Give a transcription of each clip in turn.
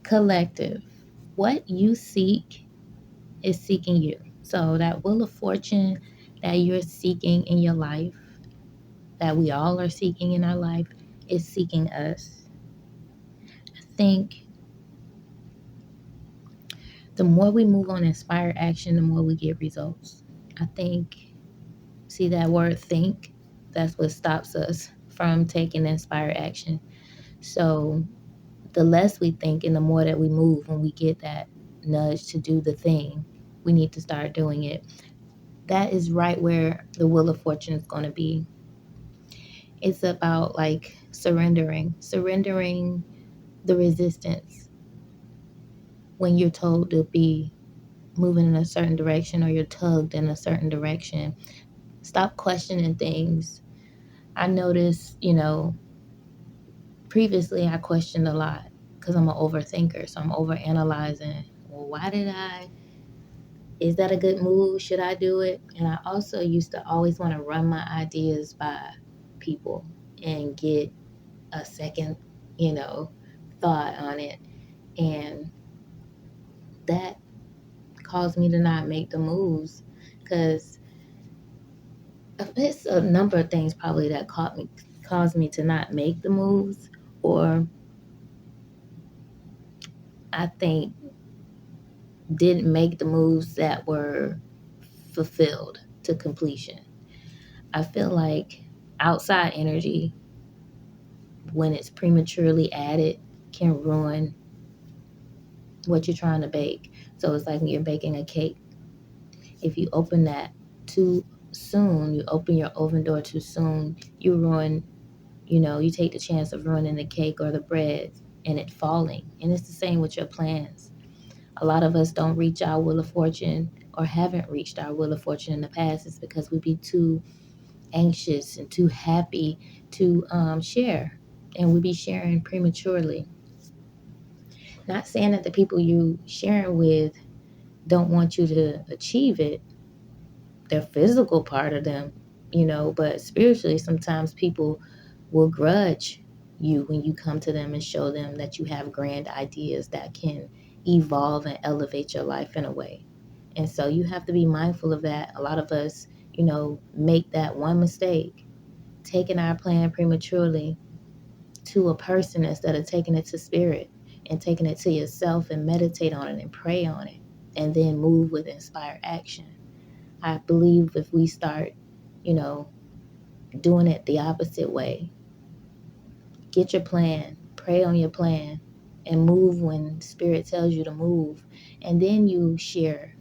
collective. What you seek is seeking you. So that wheel of fortune that you're seeking in your life, that we all are seeking in our life, is seeking us. I think the more we move on inspired action, the more we get results. I think, see that word think, that's what stops us from taking inspired action. So the less we think and the more that we move, when we get that nudge to do the thing, we need to start doing it. That is right where the wheel of fortune is going to be. It's about like surrendering the resistance when you're told to be moving in a certain direction or you're tugged in a certain direction. Stop questioning things. I noticed, previously I questioned a lot because I'm an overthinker. So I'm over analyzing. Well, why did I? Is that a good move? Should I do it? And I also used to always want to run my ideas by people and get a second, you know, thought on it. And that caused me to not make the moves because it's a number of things probably that caused me to not make the moves, or I think didn't make the moves that were fulfilled to completion. I feel like outside energy, when it's prematurely added, can ruin what you're trying to bake. So it's like when you're baking a cake. If you open that too soon, you open your oven door too soon, you ruin, you take the chance of ruining the cake or the bread and it falling. And it's the same with your plans. A lot of us don't reach our wheel of fortune or haven't reached our wheel of fortune in the past. It's because we be too anxious and too happy to share. And we be sharing prematurely. Not saying that the people you sharing with don't want you to achieve it, their physical part of them, but spiritually, sometimes people will grudge you when you come to them and show them that you have grand ideas that can evolve and elevate your life in a way. And so you have to be mindful of that. A lot of us, make that one mistake, taking our plan prematurely to a person instead of taking it to spirit and taking it to yourself and meditate on it and pray on it and then move with inspired action. I believe if we start, you know, doing it the opposite way, get your plan, pray on your plan, and move when spirit tells you to move, and then you share,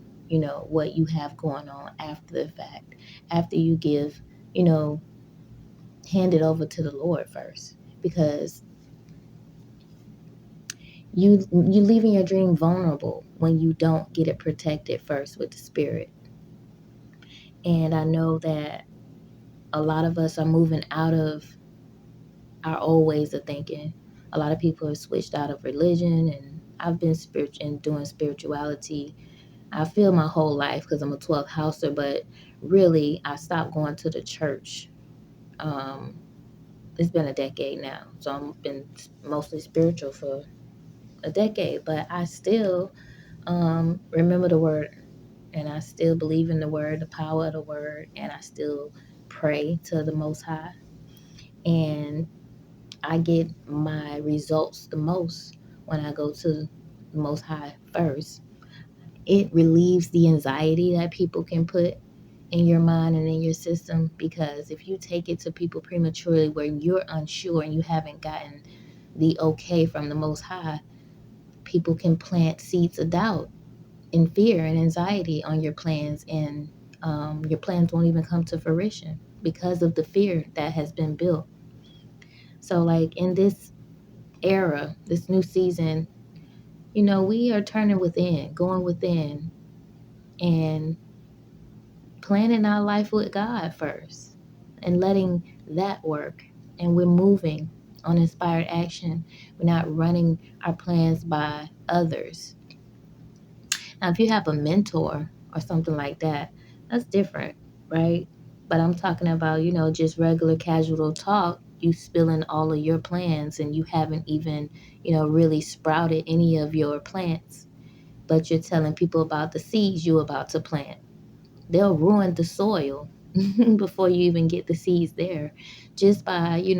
what you have going on after the fact, after you give, you know, hand it over to the Lord first, because you leaving your dream vulnerable when you don't get it protected first with the spirit. And I know that a lot of us are moving out of our old ways of thinking. A lot of people have switched out of religion, and I've been spiritual and doing spirituality. I feel my whole life because I'm a 12th houser, but really I stopped going to the church. Um, it's been a decade now, so I've been mostly spiritual for a decade, but I still remember the word, and I still believe in the word, the power of the word, and I still pray to the Most High. And I get my results the most when I go to the Most High first. It relieves the anxiety that people can put in your mind and in your system, because if you take it to people prematurely where you're unsure and you haven't gotten the okay from the Most High, people can plant seeds of doubt and fear and anxiety on your plans, and your plans won't even come to fruition because of the fear that has been built. So, like in this era, this new season, we are turning within, going within, and planning our life with God first and letting that work. And we're moving on inspired action. We're not running our plans by others. Now, if you have a mentor or something like that, that's different, right? But I'm talking about, just regular casual talk. you spilling all of your plans, and you haven't even, really sprouted any of your plants, but you're telling people about the seeds you're about to plant. They'll ruin the soil before you even get the seeds there, just by, you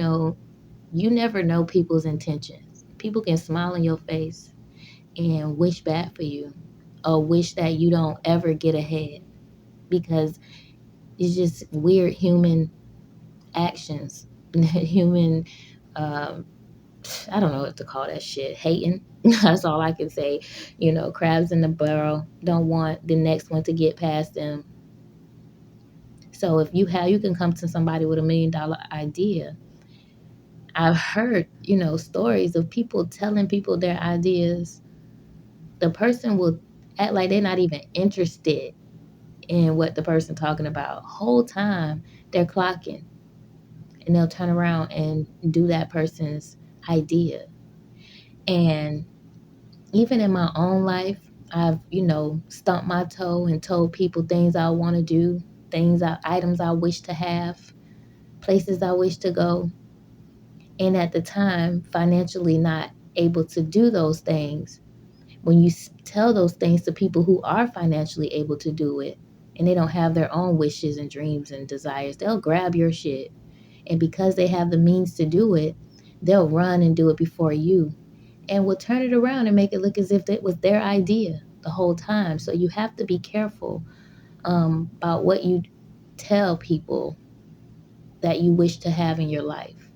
never know people's intentions. People can smile in your face and wish bad for you, or wish that you don't ever get ahead, because it's just weird human actions. Human, um, I don't know what to call that shit. Hating. That's all I can say. Crabs in the barrel don't want the next one to get past them. So if you can come to somebody with $1 million idea. I've heard, stories of people telling people their ideas. The person will act like they're not even interested in what the person talking about. Whole time they're clocking, and they'll turn around and do that person's idea. And even in my own life, I've, stumped my toe and told people things I want to do, items I wish to have, places I wish to go. And at the time, financially not able to do those things. When you tell those things to people who are financially able to do it, and they don't have their own wishes and dreams and desires, they'll grab your shit. And because they have the means to do it, they'll run and do it before you, and will turn it around and make it look as if it was their idea the whole time. So you have to be careful about what you tell people that you wish to have in your life.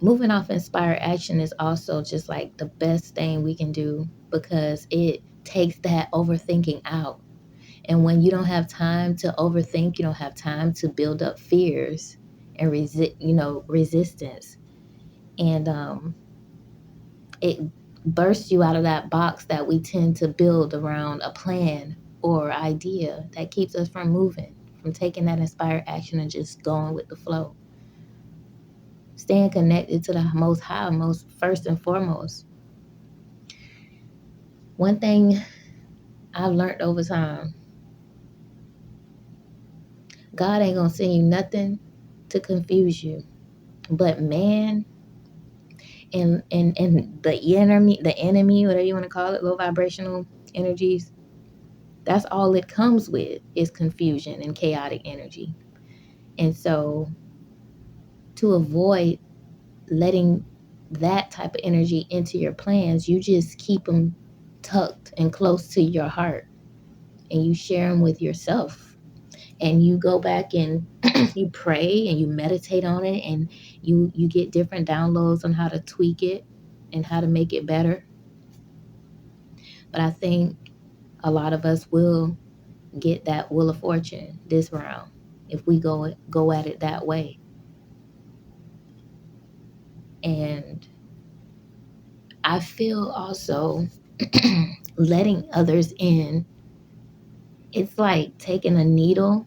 Moving off inspired action is also just like the best thing we can do, because it takes that overthinking out. And when you don't have time to overthink, you don't have time to build up fears and resistance. And it bursts you out of that box that we tend to build around a plan or idea that keeps us from moving, from taking that inspired action and just going with the flow. Staying connected to the most high, most first and foremost. One thing I've learned over time, God ain't gonna send you nothing to confuse you. But man, and the enemy, whatever you want to call it, low vibrational energies, that's all it comes with, is confusion and chaotic energy. And so to avoid letting that type of energy into your plans, you just keep them tucked and close to your heart, and you share them with yourself, and you go back and you pray and you meditate on it, and you get different downloads on how to tweak it and how to make it better. But I think a lot of us will get that wheel of fortune this round if we go at it that way. And I feel also letting others in, it's like taking a needle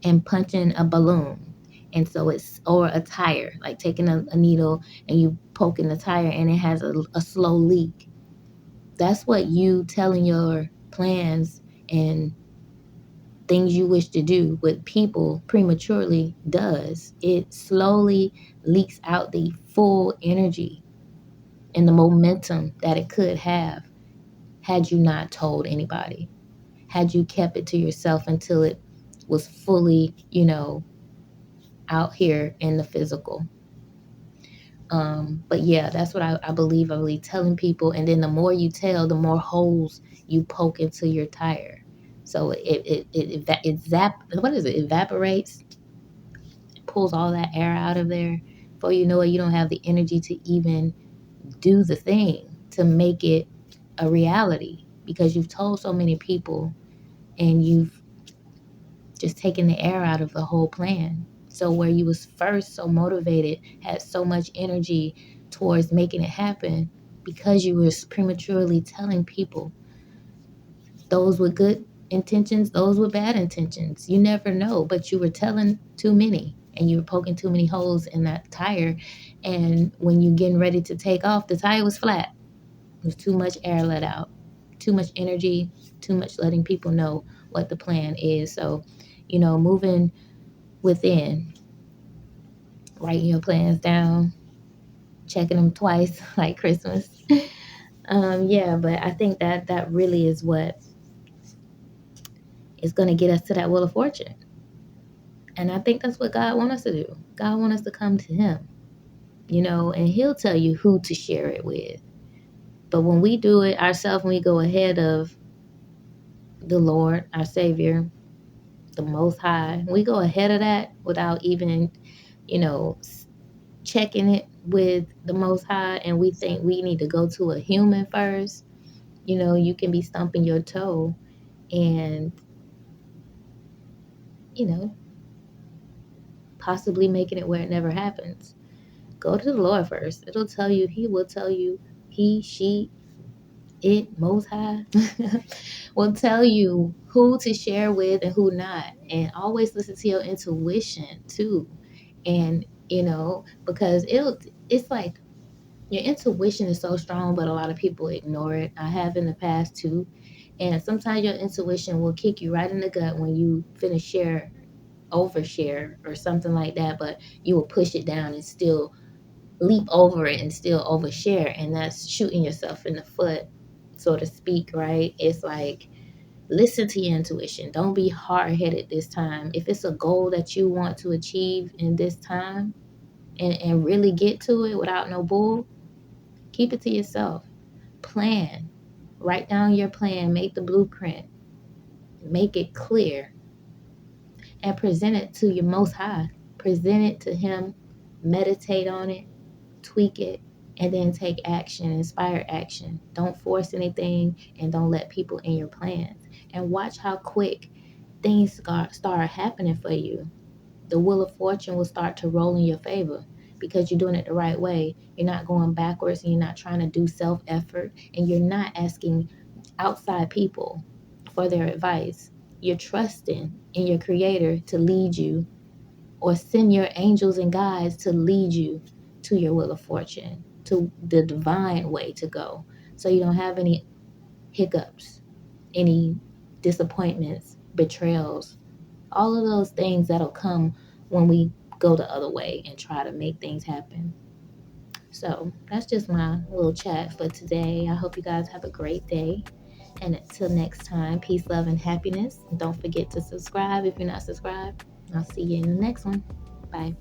and punching a balloon. And so it's, or a tire, like taking a needle and you poking the tire and it has a slow leak. That's what you telling your plans and things you wish to do with people prematurely does. It slowly leaks out the full energy and the momentum that it could have had you not told anybody, had you kept it to yourself until it was fully, out here in the physical. But yeah, that's what I believe. I believe telling people, and then the more you tell, the more holes you poke into your tire. So what is it? Evaporates, pulls all that air out of there. Before you know it, you don't have the energy to even do the thing to make it a reality, because you've told so many people and you've just taken the air out of the whole plan. So where you was first so motivated, had so much energy towards making it happen, because you were prematurely telling people, those with good intentions, those with bad intentions, you never know, but you were telling too many, and you were poking too many holes in that tire. And when you're getting ready to take off, the tire was flat. There's too much air let out, too much energy, too much letting people know what the plan is. So, moving within, writing your plans down, checking them twice like Christmas. Yeah, but I think that that really is what is going to get us to that wheel of fortune. And I think that's what God wants us to do. God wants us to come to Him, and He'll tell you who to share it with. But when we do it ourselves, when we go ahead of the Lord, our Savior, the Most High, we go ahead of that without even, you know, checking it with the Most High, and we think we need to go to a human first, you can be stumping your toe and, you know, possibly making it where it never happens. Go to the Lord first. It'll tell you, He will tell you, He, she, it, Most High, will tell you who to share with and who not. And always listen to your intuition too. And, because it's like your intuition is so strong, but a lot of people ignore it. I have in the past too. And sometimes your intuition will kick you right in the gut when you finish overshare or something like that, but you will push it down and still leap over it and still overshare. And that's shooting yourself in the foot, so to speak, right? It's like, listen to your intuition. Don't be hard headed this time. If it's a goal that you want to achieve in this time and really get to it without no bull, keep it to yourself. Plan. Write down your plan. Make the blueprint. Make it clear and present it to your Most High. Present it to Him. Meditate on it. Tweak it. And then take action, inspire action. Don't force anything and don't let people in your plans. And watch how quick things start happening for you. The wheel of fortune will start to roll in your favor because you're doing it the right way. You're not going backwards and you're not trying to do self effort and you're not asking outside people for their advice. You're trusting in your creator to lead you or send your angels and guides to lead you to your wheel of fortune, to the divine way to go. So you don't have any hiccups, any disappointments, betrayals, all of those things that'll come when we go the other way and try to make things happen. So that's just my little chat for today. I hope you guys have a great day. And until next time, peace, love, and happiness. And don't forget to subscribe if you're not subscribed. I'll see you in the next one. Bye.